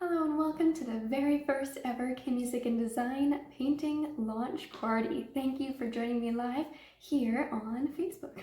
Hello and welcome to the very first ever K-Music and Design painting launch party. Thank you for joining me live here on Facebook.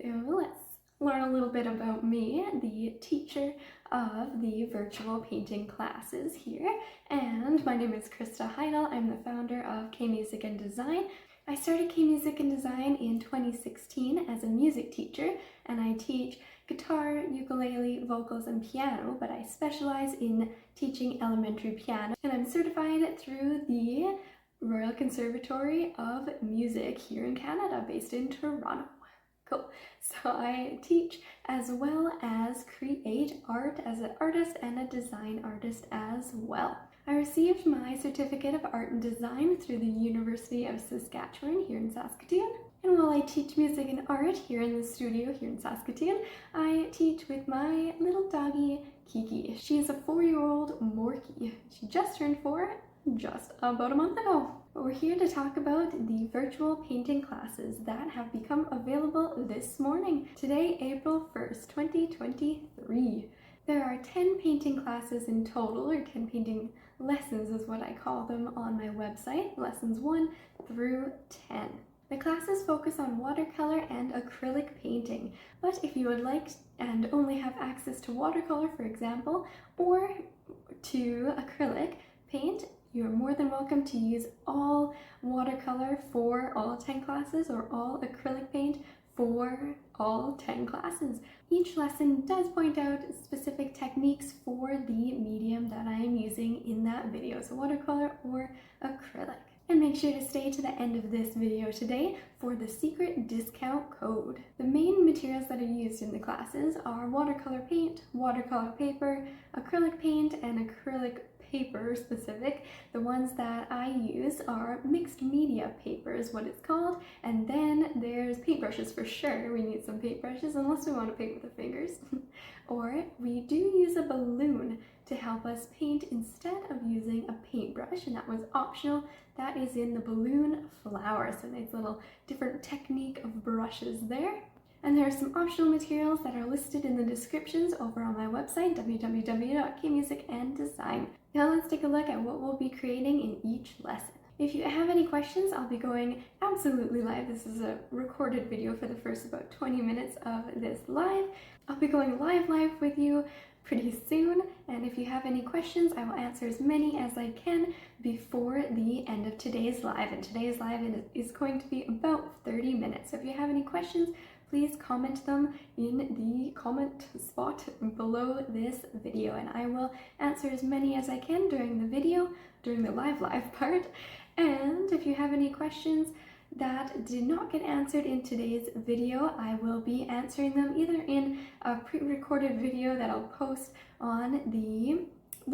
Let's learn a little bit about me, the teacher of the virtual painting classes here. And my name is Krista Heidel. I'm the founder of K-Music and Design. I started K-Music and Design in 2016 as a music teacher, and I teach guitar, ukulele, vocals, and piano, but I specialize in teaching elementary piano, and I'm certified through the Royal Conservatory of Music here in Canada, based in Toronto. Cool. So I teach as well as create art as an artist and a design artist as well. I received my Certificate of Art and Design through the University of Saskatchewan here in Saskatoon. And while I teach music and art here in the studio here in Saskatoon, I teach with my little doggie, Kiki. She is a 4-year-old Morkie. She just turned 4 just about a month ago. But we're here to talk about the virtual painting classes that have become available this morning, today, April 1st, 2023. There are 10 painting classes in total, or 10 painting lessons is what I call them on my website, lessons 1 through 10. The classes focus on watercolor and acrylic painting, but if you would like and only have access to watercolor, for example, or to acrylic paint, you're more than welcome to use all watercolor for all 10 classes or all acrylic paint for all 10 classes. Each lesson does point out specific techniques for the medium that I am using in that video, so watercolor or acrylic. And make sure to stay to the end of this video today for the secret discount code. The main materials that are used in the classes are watercolor paint, watercolor paper, acrylic paint, and acrylic paper specific. The ones that I use are mixed media paper is what it's called, and then there's paintbrushes for sure. We need some paintbrushes unless we want to paint with our fingers. Or we do use a balloon to help us paint instead of using a paintbrush, and that was optional. That is in the balloon flower, so nice little different technique of brushes there. And there are some optional materials that are listed in the descriptions over on my website, www.kmusicanddesign. Now let's take a look at what we'll be creating in each lesson. If you have any questions, I'll be going absolutely live. This is a recorded video for the first about 20 minutes of this live. I'll be going live with you pretty soon, and if you have any questions, I will answer as many as I can before the end of today's live. And today's live is going to be about 30 minutes. So if you have any questions, please comment them in the comment spot below this video, and I will answer as many as I can during the video, during the live part. And if you have any questions that did not get answered in today's video, I will be answering them either in a pre-recorded video that I'll post on the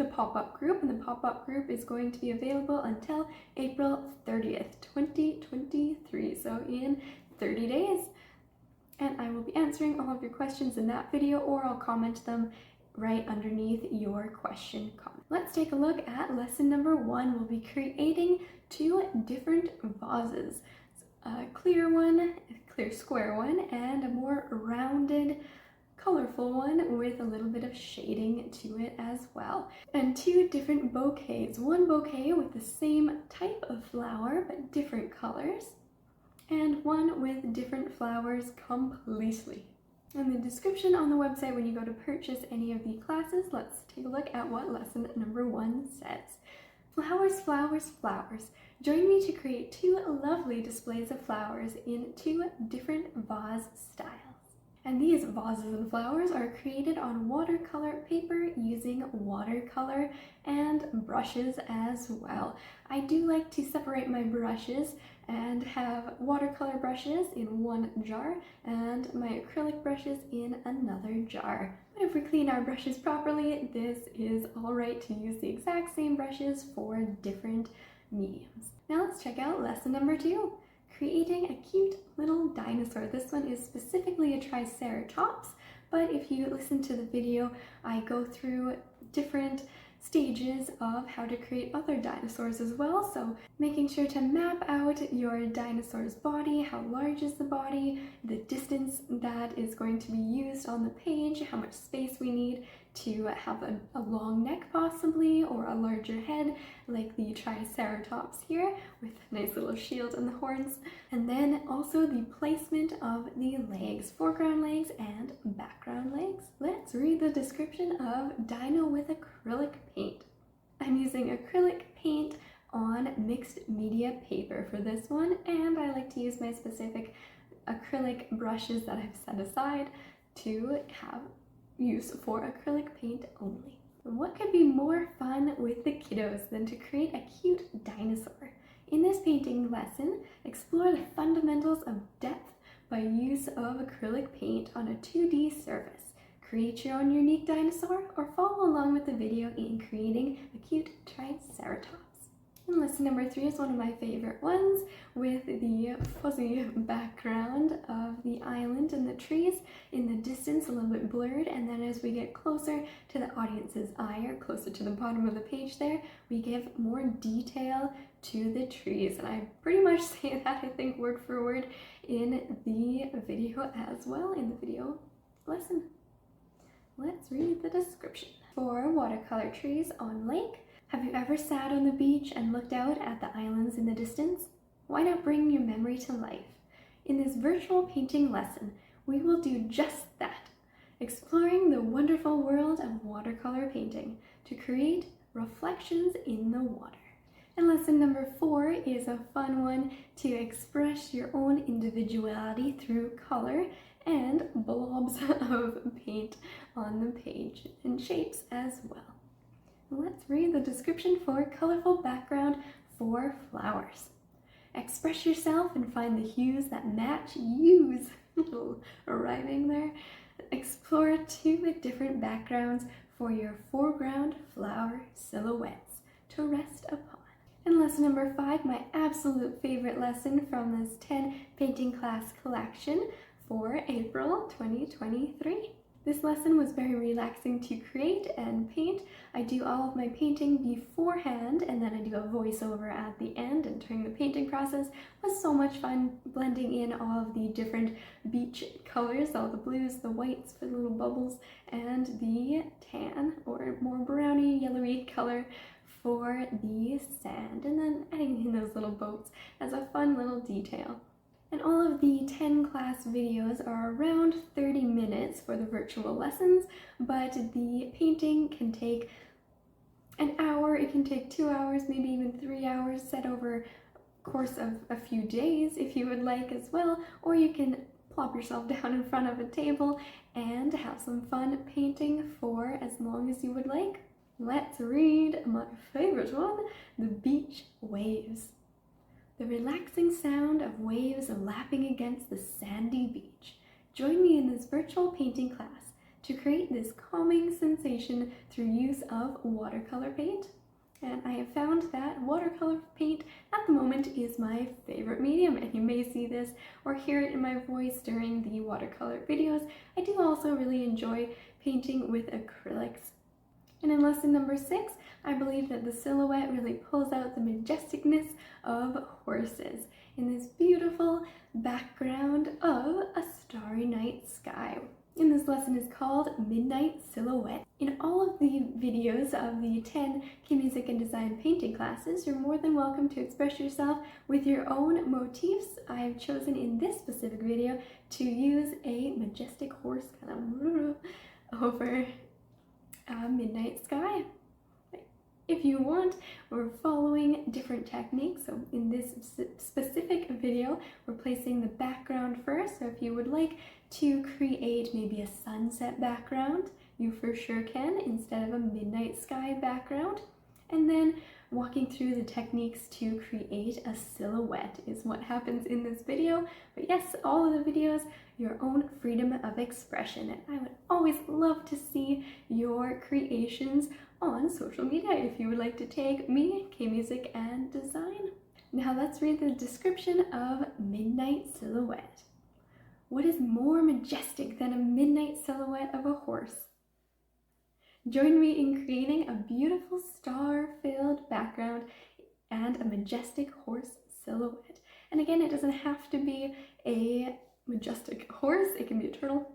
pop-up group, and the pop-up group is going to be available until April 30th, 2023, so in 30 days. And I will be answering all of your questions in that video, or I'll comment them right underneath your question comment. Let's take a look at lesson number 1. We'll be creating 2 different vases. A clear one, a clear square one, and a more rounded, colorful one with a little bit of shading to it as well. And 2 different bouquets. One bouquet with the same type of flower but different colors, and one with different flowers completely. In the description on the website when you go to purchase any of the classes, let's take a look at what lesson number 1 says. Flowers, flowers, flowers. Join me to create 2 lovely displays of flowers in 2 different vase styles. And these vases and flowers are created on watercolor paper using watercolor and brushes as well. I do like to separate my brushes and have watercolor brushes in one jar and my acrylic brushes in another jar. But if we clean our brushes properly, this is all right to use the exact same brushes for different mediums. Now let's check out lesson number 2. Creating a cute little dinosaur. This one is specifically a Triceratops, but if you listen to the video, I go through different stages of how to create other dinosaurs as well. So making sure to map out your dinosaur's body, how large is the body, the distance that is going to be used on the page, how much space we need to have a long neck possibly, or a larger head like the Triceratops here with a nice little shield and the horns. And then also the placement of the legs, foreground legs and background legs. Let's read the description of Dino with acrylic paint. I'm using acrylic paint on mixed media paper for this one, and I like to use my specific acrylic brushes that I've set aside to have use for acrylic paint only. What could be more fun with the kiddos than to create a cute dinosaur? In this painting lesson, explore the fundamentals of depth by use of acrylic paint on a 2D surface. Create your own unique dinosaur or follow along with the video in creating a cute Triceratops. And lesson number 3 is one of my favorite ones, with the fuzzy background of the island and the trees in the distance a little bit blurred, and then as we get closer to the audience's eye, or closer to the bottom of the page there, we give more detail to the trees. And I pretty much say that, I think, word for word in the video as well, in the video lesson. Let's read the description. For watercolor trees on lake. Have you ever sat on the beach and looked out at the islands in the distance? Why not bring your memory to life? In this virtual painting lesson, we will do just that, exploring the wonderful world of watercolor painting to create reflections in the water. And lesson number 4 is a fun one to express your own individuality through color and blobs of paint on the page and shapes as well. Let's read the description for colorful background for flowers. Express yourself and find the hues that match yous. Little rhyming there. Explore 2 different backgrounds for your foreground flower silhouettes to rest upon. And lesson number 5, my absolute favorite lesson from this 10 painting class collection for April 2023. This lesson was very relaxing to create and paint. I do all of my painting beforehand, and then I do a voiceover at the end, and during the painting process was so much fun blending in all of the different beach colors, all the blues, the whites for the little bubbles, and the tan or more browny yellowy color for the sand, and then adding in those little boats as a fun little detail. And all of the 10 class videos are around 30 minutes for the virtual lessons, but the painting can take an hour, it can take 2 hours, maybe even 3 hours, set over a course of a few days if you would like as well, or you can plop yourself down in front of a table and have some fun painting for as long as you would like. Let's read my favorite one, the beach waves. The relaxing sound of waves lapping against the sandy beach. Join me in this virtual painting class to create this calming sensation through use of watercolor paint. And I have found that watercolor paint at the moment is my favorite medium, and you may see this or hear it in my voice during the watercolor videos. I do also really enjoy painting with acrylics. And in lesson number 6, I believe that the silhouette really pulls out the majesticness of horses in this beautiful background of a starry night sky. And this lesson is called Midnight Silhouette. In all of the videos of the 10 Key Music and Design painting classes, you're more than welcome to express yourself with your own motifs. I have chosen in this specific video to use a majestic horse kind of over a midnight sky. If you want, we're following different techniques. So in this specific video, we're placing the background first. So if you would like to create maybe a sunset background, you for sure can, instead of a midnight sky background. And then walking through the techniques to create a silhouette is what happens in this video. But yes, all of the videos, your own freedom of expression. And I would always love to see your creations on social media if you would like to tag me, Key Music and Design. Now let's read the description of Midnight Silhouette. What is more majestic than a midnight silhouette of a horse? Join me in creating a beautiful star-filled background and a majestic horse silhouette. And again, it doesn't have to be a majestic horse. It can be a turtle,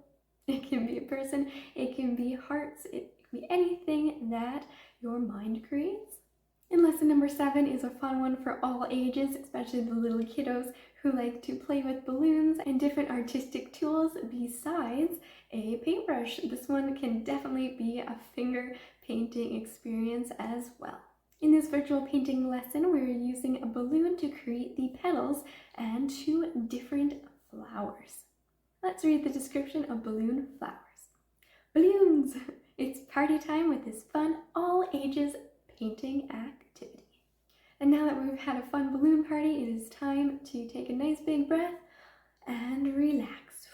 it can be a person, it can be hearts, it could be anything that your mind creates. And lesson number 7 is a fun one for all ages, especially the little kiddos who like to play with balloons and different artistic tools besides a paintbrush. This one can definitely be a finger painting experience as well. In this virtual painting lesson, we're using a balloon to create the petals and 2 different flowers. Let's read the description of balloon flowers. Balloons! It's party time with this fun, all ages painting activity. And now that we've had a fun balloon party, it is time to take a nice big breath and relax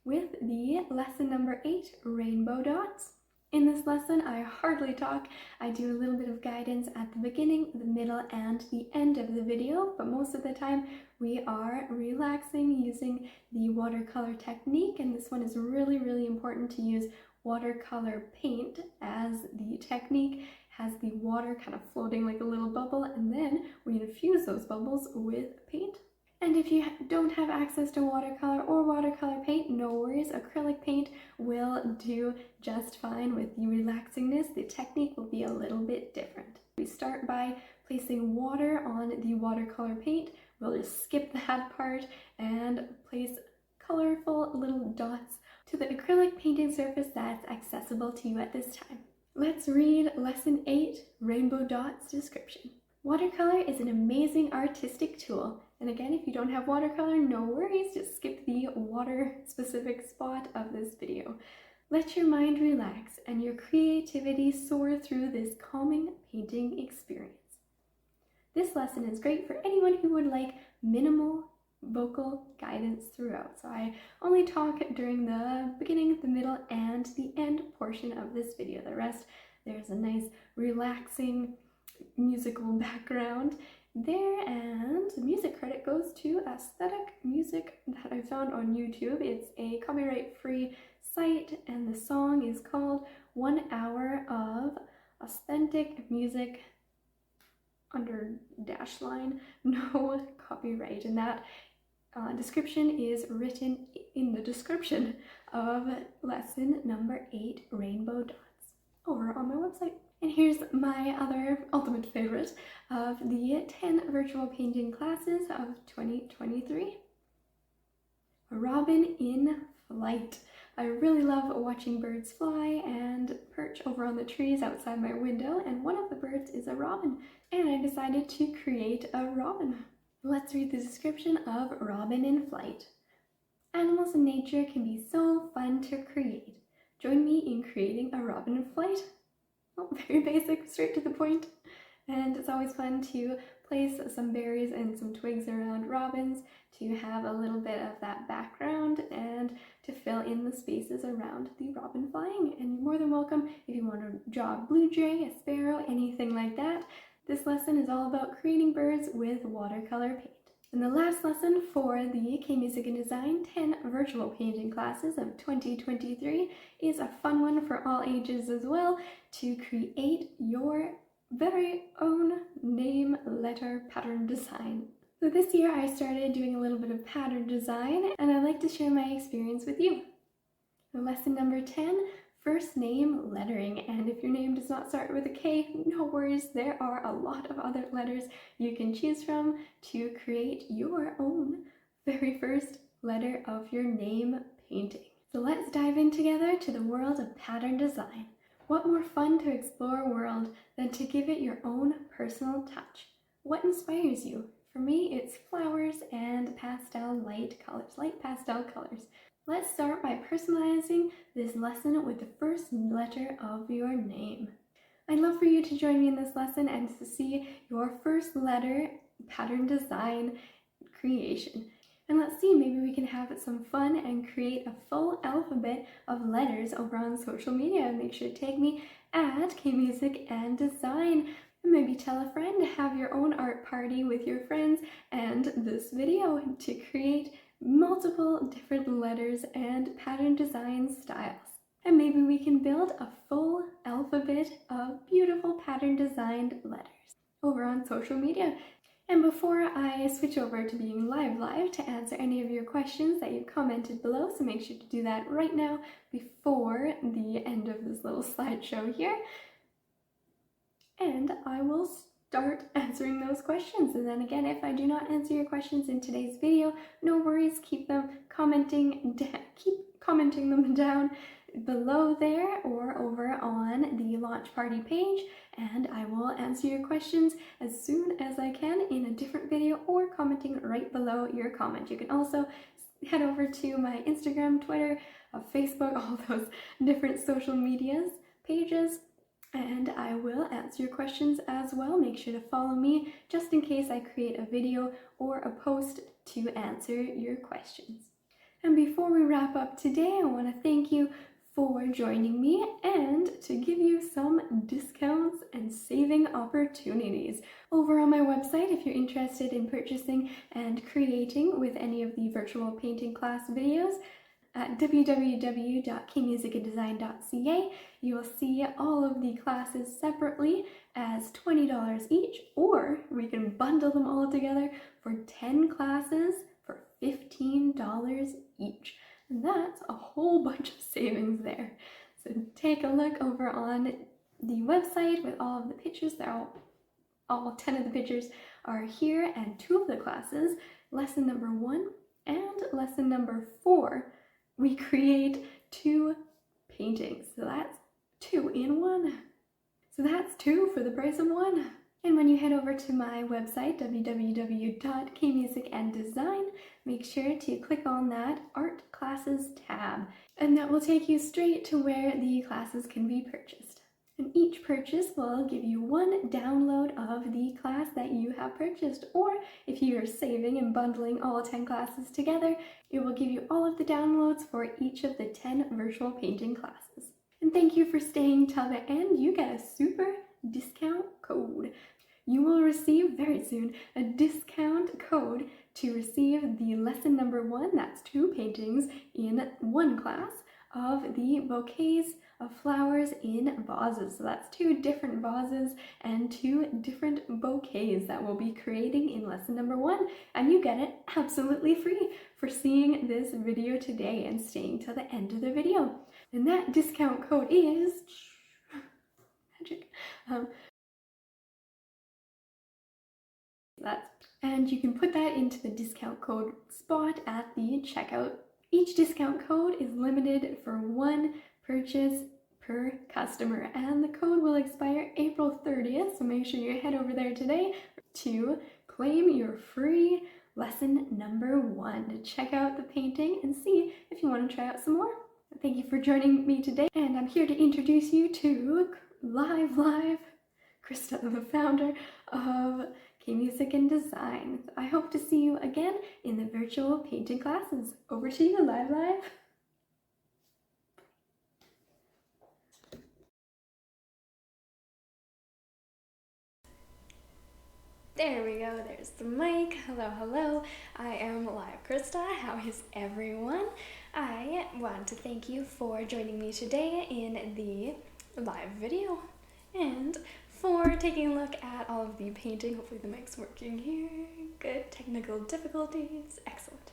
with the lesson number 8, rainbow dots. In this lesson, I hardly talk. I do a little bit of guidance at the beginning, the middle, and the end of the video, but most of the time we are relaxing using the watercolor technique, and this one is really, really important to use watercolor paint as the technique has the water kind of floating like a little bubble, and then we infuse those bubbles with paint. And if you don't have access to watercolor or watercolor paint, no worries, acrylic paint will do just fine with the relaxingness. The technique will be a little bit different. We start by placing water on the watercolor paint. We'll just skip that part and place colorful little dots to the acrylic painting surface that's accessible to you at this time. Let's read lesson 8, rainbow dots description. Watercolor is an amazing artistic tool. And again, if you don't have watercolor, no worries, just skip the water-specific spot of this video. Let your mind relax and your creativity soar through this calming painting experience. This lesson is great for anyone who would like minimal vocal guidance throughout. So I only talk during the beginning, the middle, and the end portion of this video. The rest, there's a nice relaxing musical background there, and the music credit goes to Aesthetic Music that I found on YouTube. It's a copyright-free site, and the song is called 1 Hour of Authentic Music under dash line, no copyright, and that description is written in the description of lesson number 8, rainbow dots, over on my website. And here's my other ultimate favorite of the 10 virtual painting classes of 2023. A robin in flight. I really love watching birds fly and perch over on the trees outside my window, and one of the birds is a robin, and I decided to create a robin. Let's read the description of robin in flight. Animals in nature can be so fun to create. Join me in creating a robin in flight. Oh, very basic, straight to the point. And it's always fun to place some berries and some twigs around robins to have a little bit of that background and to fill in the spaces around the robin flying. And you're more than welcome if you want to draw a blue jay, a sparrow, anything like that. This lesson is all about creating birds with watercolor paint. And the last lesson for the K-Music and Design 10 virtual painting classes of 2023 is a fun one for all ages as well, to create your very own name letter pattern design. So this year I started doing a little bit of pattern design, and I'd like to share my experience with you. Lesson number 10, first name lettering. And if your name does not start with a K, no worries, there are a lot of other letters you can choose from to create your own very first letter of your name painting. So let's dive in together to the world of pattern design. What more fun to explore a world than to give it your own personal touch? What inspires you? For me, it's flowers and pastel light colors, light pastel colors. Let's start by personalizing this lesson with the first letter of your name. I'd love for you to join me in this lesson and to see your first letter pattern design creation. And let's see, maybe we can have some fun and create a full alphabet of letters over on social media. Make sure to tag me at K-Music and Design. And maybe tell a friend, have your own art party with your friends and this video to create multiple different letters and pattern design styles. And maybe we can build a full alphabet of beautiful pattern designed letters over on social media. And before I switch over to being live to answer any of your questions that you've commented below, so make sure to do that right now before the end of this little slideshow here. And I will start answering those questions. And then again, if I do not answer your questions in today's video, no worries, keep commenting them down below there or over on the launch party page, and I will answer your questions as soon as I can in a different video or commenting right below your comment. You can also head over to my Instagram, Twitter, Facebook, all those different social medias pages, and I will answer your questions as well. Make sure to follow me just in case I create a video or a post to answer your questions. And before we wrap up today, I want to thank you for joining me and to give you some discounts and saving opportunities over on my website if you're interested in purchasing and creating with any of the virtual painting class videos. At www.kmusicanddesign.ca, you will see all of the classes separately as $20 each, or we can bundle them all together for 10 classes for $15 each. And that's a whole bunch of savings there. So take a look over on the website with all of the pictures. They're all 10 of the pictures are here, and 2 of the classes, lesson number 1 and lesson number 4, we create 2 paintings. So that's 2 in 1. So that's 2 for the price of 1. And when you head over to my website, www.kmusicanddesign, make sure to click on that Art Classes tab, and that will take you straight to where the classes can be purchased. And each purchase will give you 1 download of the class that you have purchased, or if you are saving and bundling all 10 classes together, it will give you all of the downloads for each of the 10 virtual painting classes. And thank you for staying till the end. You get a super discount code. You will receive very soon a discount code to receive the lesson number 1, that's 2 paintings in 1 class, of the bouquets of flowers in vases. So that's 2 different vases and 2 different bouquets that we'll be creating in lesson number 1, and you get it absolutely free for seeing this video today and staying till the end of the video. And that discount code is magic. And you can put that into the discount code spot at the checkout. Each discount code is limited for 1 purchase per customer, and the code will expire April 30th, so make sure you head over there today to claim your free lesson number 1 to check out the painting and see if you want to try out some more. Thank you for joining me today, and I'm here to introduce you to live Krista, the founder of K-Music and Design. I hope to see you again in the virtual painting classes. Over to you, live. There we go, there's the mic. Hello. I am live Krista. How is everyone? I want to thank you for joining me today in the live video and for taking a look at all of the painting. Hopefully the mic's working here. Good. Technical difficulties. Excellent.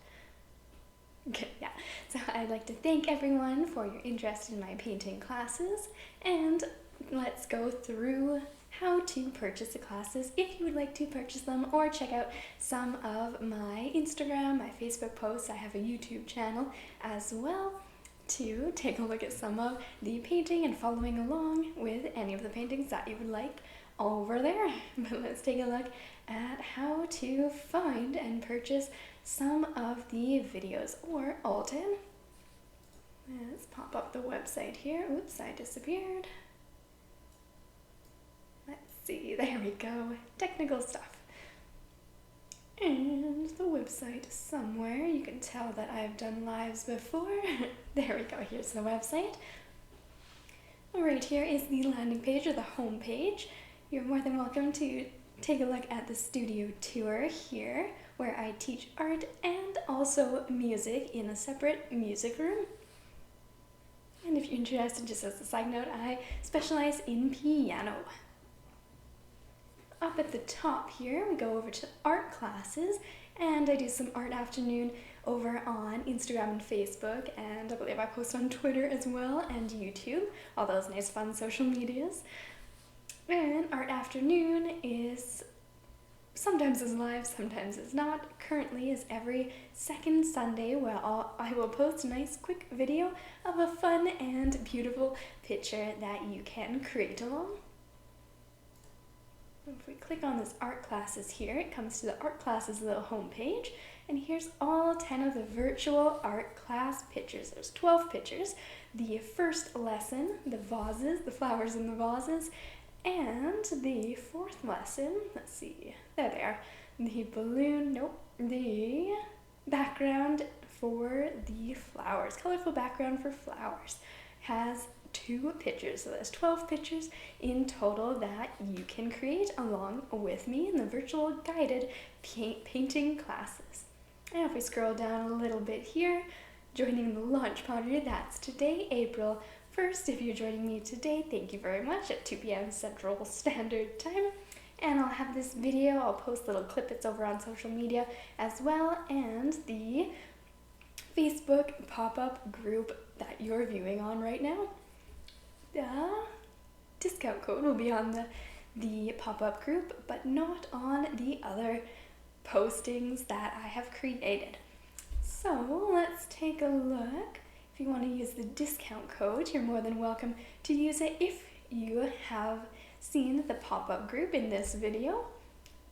Good, yeah. So I'd like to thank everyone for your interest in my painting classes, and let's go through how to purchase the classes if you would like to purchase them, or check out some of my Instagram, my Facebook posts. I have a YouTube channel as well to take a look at some of the painting and following along with any of the paintings that you would like over there. But let's take a look at how to find and purchase some of the videos, or Alton. Let's pop up the website here. Oops, I disappeared. Let's see, there we go. Technical stuff. And the website somewhere. You can tell that I've done lives before. There we go, here's the website. Right here is the landing page, or the home page. You're more than welcome to take a look at the studio tour here, where I teach art and also music in a separate music room. And if you're interested, just as a side note, I specialize in piano. up at the top here, we go over to art classes, and I do some art afternoon over on Instagram and Facebook, and I believe I post on Twitter as well, and YouTube, all those nice fun social medias. And art afternoon is sometimes is live, sometimes is not. Currently is every second Sunday, where I will post a nice quick video of a fun and beautiful picture that you can create along. If we click on this art classes here, it comes to the art classes little homepage, and here's all 10 of the virtual art class pictures. There's 12 pictures. The first lesson, the vases, the flowers in the vases, and the fourth lesson, let's see, there they are, the balloon, the background for the flowers, colorful background for flowers, has 2 pictures. So there's 12 pictures in total that you can create along with me in the virtual guided painting classes. And if we scroll down a little bit here, joining the launch party, that's today, April 1st. If you're joining me today, thank you very much, at 2 p.m. Central Standard Time. And I'll have this video, I'll post little clippets over on social media as well, and the Facebook pop-up group that you're viewing on right now. The discount code will be on the pop-up group, but not on the other postings that I have created. So let's take a look. If you want to use the discount code, you're more than welcome to use it if you have seen the pop-up group in this video.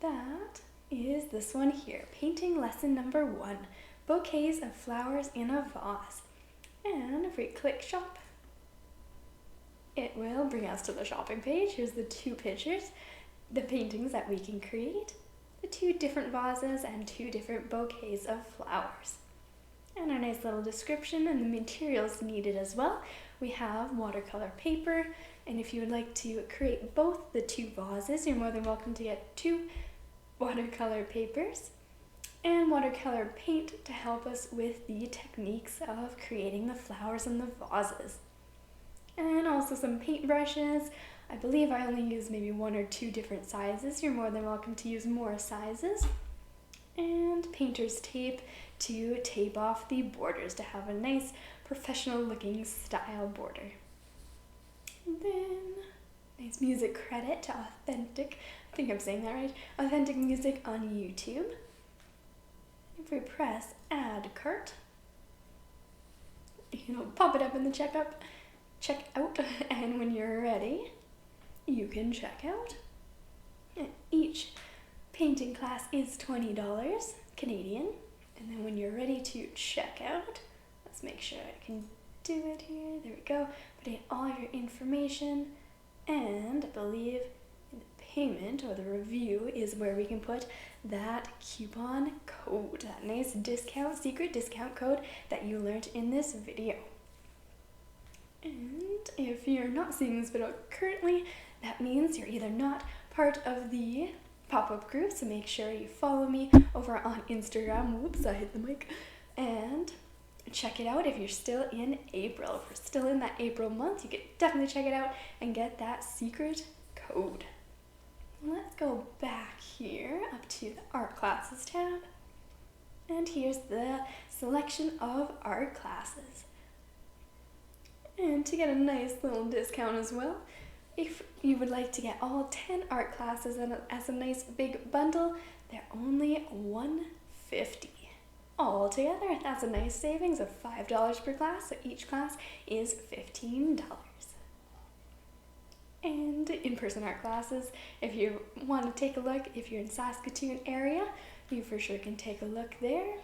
That is this one here, painting lesson number 1, bouquets of flowers in a vase. And if we click shop, it will bring us to the shopping page. Here's the 2 pictures, the paintings that we can create, the 2 different vases and 2 different bouquets of flowers. And a nice little description and the materials needed as well. We have watercolor paper, and if you would like to create both the 2 vases, you're more than welcome to get 2 watercolor papers and watercolor paint to help us with the techniques of creating the flowers and the vases. And also some paint brushes. I believe I only use maybe 1 or 2 different sizes. You're more than welcome to use more sizes. And painter's tape to tape off the borders to have a nice professional looking style border. And then nice music credit to Authentic, I think I'm saying that right, Authentic Music on YouTube. If we press add cart, it'll pop it up in the check out, and when you're ready, you can check out. And each painting class is $20 Canadian. And then when you're ready to check out, let's make sure I can do it here. There we go. Put in all your information, and I believe in the payment or the review is where we can put that coupon code, that nice discount, secret discount code that you learned in this video. And if you're not seeing this video currently, that means you're either not part of the pop-up group, so make sure you follow me over on Instagram. Whoops, I hit the mic. And check it out if you're still in April. If we're still in that April month, you can definitely check it out and get that secret code. Let's go back here up to the art classes tab. And here's the selection of art classes. And to get a nice little discount as well, if you would like to get all 10 art classes as a nice big bundle, they're only $150 all together. That's a nice savings of $5 per class, so each class is $15. And in-person art classes, if you want to take a look, if you're in Saskatoon area, you for sure can take a look there.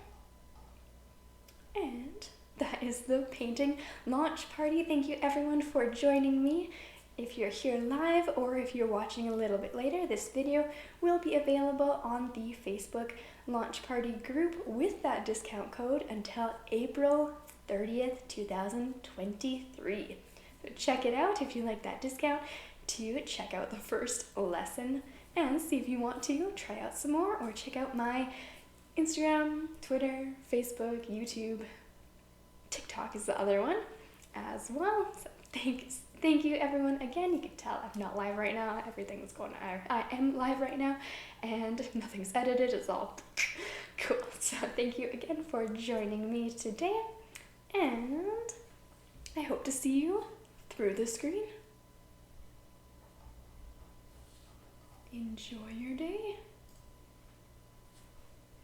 And that is the painting launch party. Thank you everyone for joining me. If you're here live or if you're watching a little bit later, this video will be available on the Facebook launch party group with that discount code until April 30th, 2023. So check it out if you like that discount to check out the first lesson and see if you want to try out some more or check out my Instagram, Twitter, Facebook, YouTube, TikTok is the other one as well. So thank you everyone again. You can tell I'm not live right now. Everything's going on. I am live right now and nothing's edited. It's all cool. So thank you again for joining me today. And I hope to see you through the screen. Enjoy your day.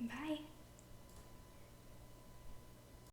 Bye.